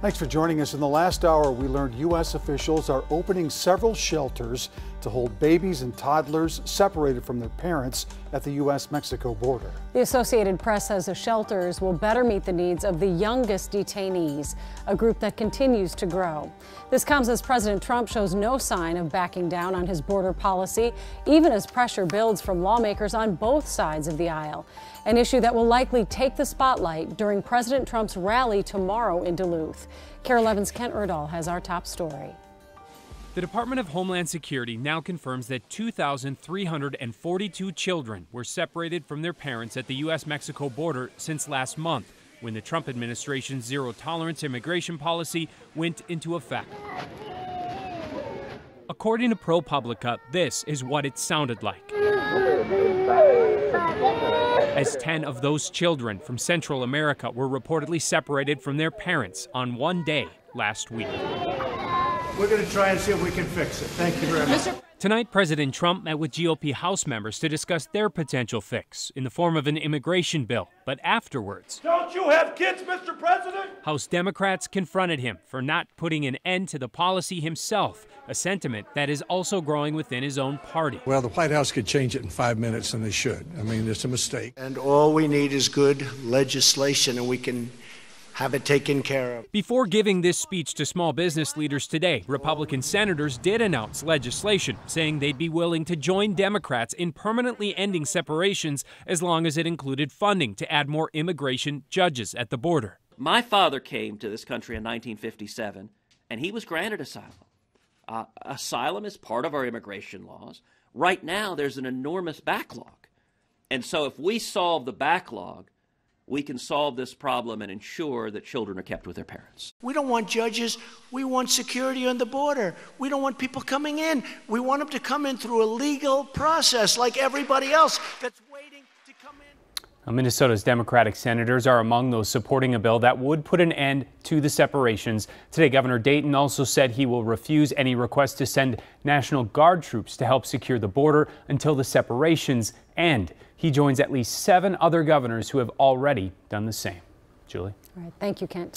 Thanks for joining us. In the last hour, we learned U.S. officials are opening several shelters to hold babies and toddlers separated from their parents at the U.S.-Mexico border. The Associated Press says the shelters will better meet the needs of the youngest detainees, a group that continues to grow. This comes as President Trump shows no sign of backing down on his border policy, even as pressure builds from lawmakers on both sides of the aisle. An issue that will likely take the spotlight during President Trump's rally tomorrow in Duluth. Carol Evans, Kent Erdahl has our top story. The Department of Homeland Security now confirms that 2,342 children were separated from their parents at the U.S.-Mexico border since last month, when the Trump administration's zero-tolerance immigration policy went into effect. According to ProPublica, this is what it sounded like, as 10 of those children from Central America were reportedly separated from their parents on one day last week. We're going to try and see if we can fix it. Thank you very much. Tonight, President Trump met with GOP House members to discuss their potential fix in the form of an immigration bill. But afterwards, don't you have kids, Mr. President? House Democrats confronted him for not putting an end to the policy himself, a sentiment that is also growing within his own party. Well, the White House could change it in 5 minutes, and they should. I mean, it's a mistake. And all we need is good legislation, and we can have it taken care of. Before giving this speech to small business leaders today, Republican senators did announce legislation saying they'd be willing to join Democrats in permanently ending separations as long as it included funding to add more immigration judges at the border. My father came to this country in 1957, and he was granted asylum. Asylum is part of our immigration laws. Right now, there's an enormous backlog. And so if we solve the backlog, we can solve this problem and ensure that children are kept with their parents. We don't want judges. We want security on the border. We don't want people coming in. We want them to come in through a legal process like everybody else that's waiting to come in. Minnesota's Democratic senators are among those supporting a bill that would put an end to the separations. Today, Governor Dayton also said he will refuse any request to send National Guard troops to help secure the border until the separations end. He joins at least 7 other governors who have already done the same. Julie? All right, thank you, Kent.